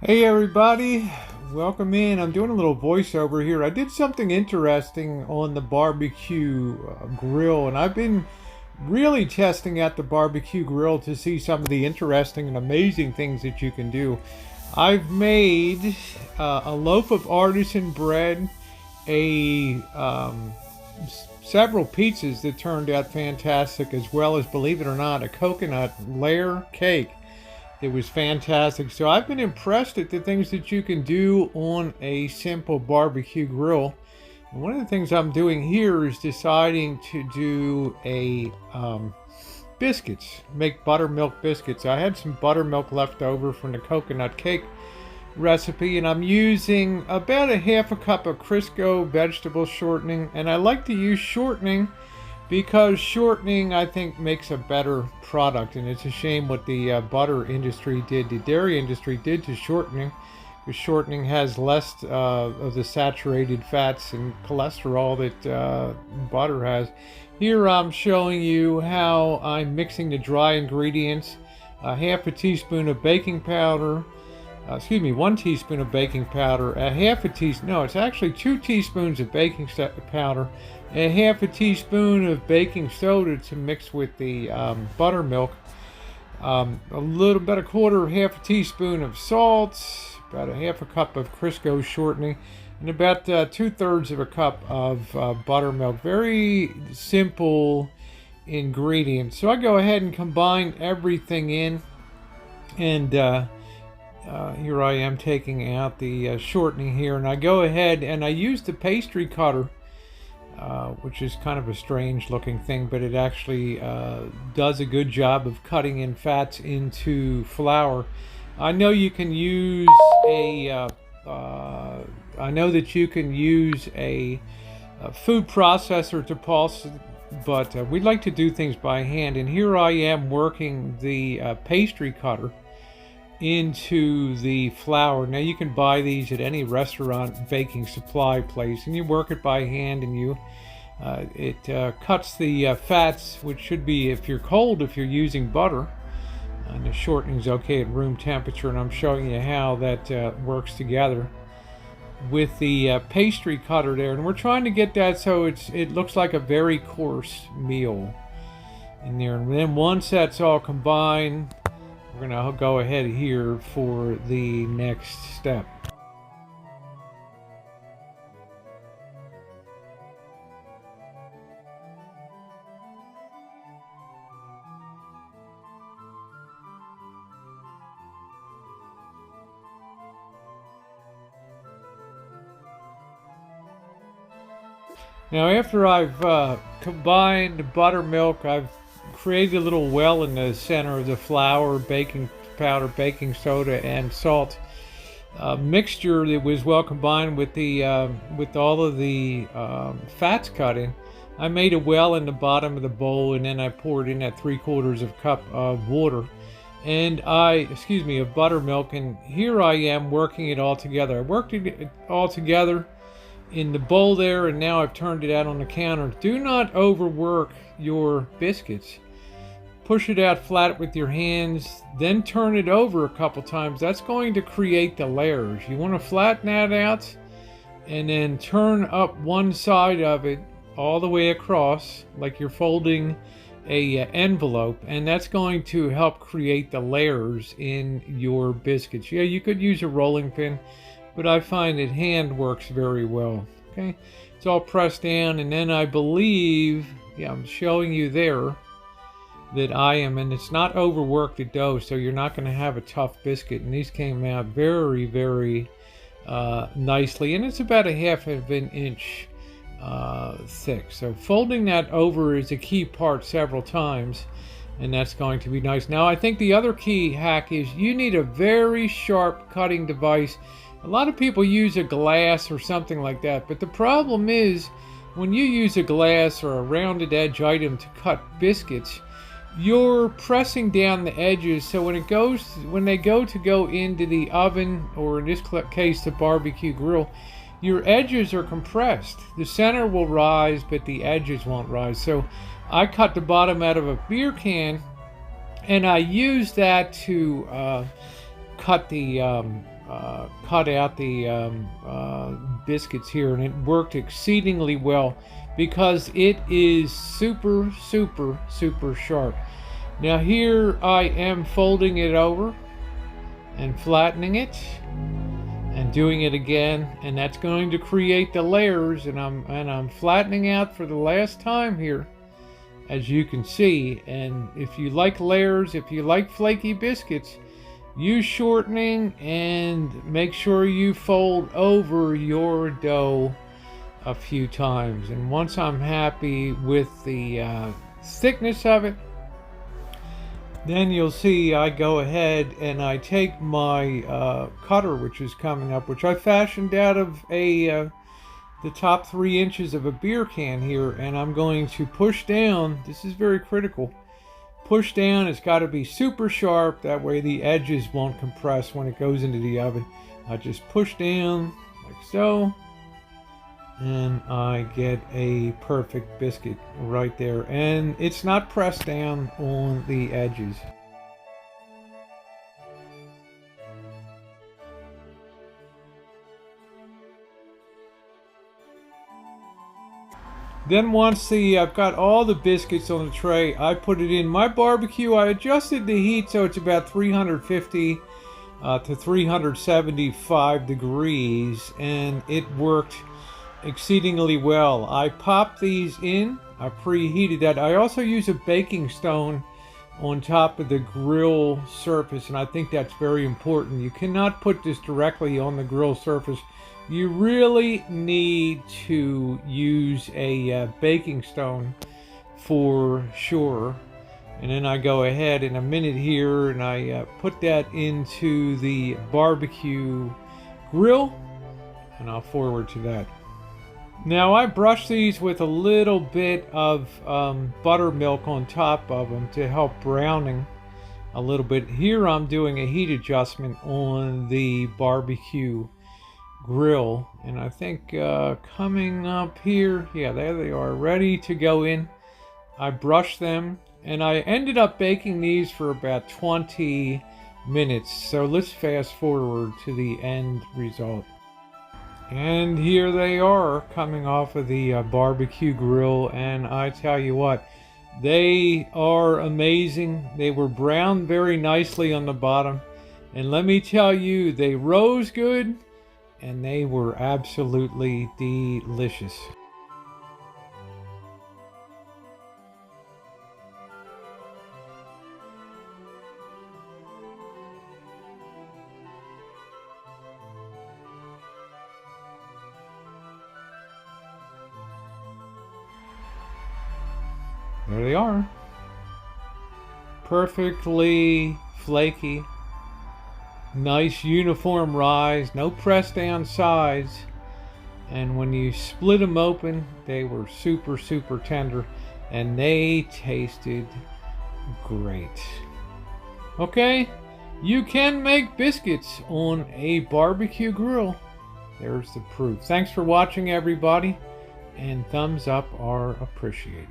Hey everybody, welcome in. I'm doing a little voiceover here. I did something interesting on the barbecue grill, and I've been really testing out the barbecue grill to see some of the interesting and amazing things that you can do. I've made a loaf of artisan bread, a several pizzas that turned out fantastic, as well as, believe it or not, a coconut layer cake. It was fantastic. So I've been impressed at the things that you can do on a simple barbecue grill. And one of the things I'm doing here is deciding to do a biscuits, make buttermilk biscuits. I had some buttermilk left over from the coconut cake recipe, and I'm using about a half a cup of Crisco vegetable shortening. And I like to use shortening because shortening, I think, makes a better product, and it's a shame what the butter industry did, the dairy industry did to shortening, because shortening has less of the saturated fats and cholesterol that butter has. Here I'm showing you how I'm mixing the dry ingredients, a half a teaspoon of baking powder, 1 teaspoon of baking powder, a half a teaspoon, no, it's actually 2 teaspoons of baking powder, a half a teaspoon of baking soda to mix with the buttermilk, a little, about a quarter, half a teaspoon of salt, about a half a cup of Crisco shortening, and about 2/3 of a cup of buttermilk. Very simple ingredients. So I go ahead and combine everything in, and here I am taking out the shortening here, and I go ahead and I use the pastry cutter, which is kind of a strange looking thing, but it actually does a good job of cutting in fats into flour. I know you can use I know that you can use a food processor to pulse, but we like to do things by hand, and here I am working the pastry cutter into the flour. Now you can buy these at any restaurant baking supply place, and you work it by hand, and you it cuts the fats, which should be, if you're cold, if you're using butter, and the shortening is okay at room temperature, and I'm showing you how that works together with the pastry cutter there, and we're trying to get that so it looks like a very coarse meal in there. And then once that's all combined, we're going to go ahead here for the next step. Now after I've combined buttermilk, I've created a little well in the center of the flour, baking powder, baking soda, and salt mixture that was well combined with the with all of the fats cut in. I made a well in the bottom of the bowl, and then I poured in that 3/4 cup of water, and of buttermilk, and here I am working it all together. I worked it all together in the bowl there, and now I've turned it out on the counter. Do not overwork your biscuits. Push it out flat with your hands, then turn it over a couple times. That's going to create the layers. You want to flatten that out, and then turn up one side of it all the way across, like you're folding a envelope, and that's going to help create the layers in your biscuits. Yeah, you could use a rolling pin, but I find that hand works very well. Okay, it's all pressed down, and then I believe, yeah, I'm showing you there that I am, and it's not overworked the dough, so you're not going to have a tough biscuit. And these came out very, very nicely, and it's about a half of an inch thick. So folding that over is a key part several times, and that's going to be nice. Now I think the other key hack is you need a very sharp cutting device. A lot of people use a glass or something like that, but the problem is when you use a glass or a rounded edge item to cut biscuits, you're pressing down the edges, so when they go into the oven, or in this case the barbecue grill, your edges are compressed. The center will rise, but the edges won't rise. So I cut the bottom out of a beer can, and I use that to cut the cut out the biscuits here, and it worked exceedingly well because it is super sharp. Now here I am folding it over and flattening it and doing it again, and that's going to create the layers, and I'm flattening out for the last time here, as you can see. And if you like layers, if you like flaky biscuits, use shortening and make sure you fold over your dough a few times. And once I'm happy with the thickness of it, then you'll see I go ahead and I take my cutter, which is coming up, which I fashioned out of the top 3 inches of a beer can here, and I'm going to push down. This is very critical. Push down. It's got to be super sharp. That way the edges won't compress when it goes into the oven. I just push down like so, and I get a perfect biscuit right there. And it's not pressed down on the edges. Then once I've got all the biscuits on the tray, I put it in my barbecue. I adjusted the heat so it's about 350 to 375 degrees, and it worked exceedingly well. I popped these in. I preheated that. I also use a baking stone on top of the grill surface, and I think that's very important. You cannot put this directly on the grill surface. You really need to use a baking stone for sure. And then I go ahead in a minute here and I put that into the barbecue grill, and I'll forward to that. Now I brush these with a little bit of buttermilk on top of them to help browning a little bit. Here I'm doing a heat adjustment on the barbecue grill, and I think coming up here, yeah, there they are, ready to go in. I brush them, and I ended up baking these for about 20 minutes. So let's fast forward to the end result. And here they are coming off of the barbecue grill, and I tell you what, they are amazing. They were browned very nicely on the bottom, and let me tell you, they rose good, and they were absolutely delicious. There they are. Perfectly flaky. Nice uniform rise, no press down sides, and when you split them open, they were super tender, and they tasted great. Okay, you can make biscuits on a barbecue grill. There's the proof. Thanks for watching, everybody, and thumbs up are appreciated.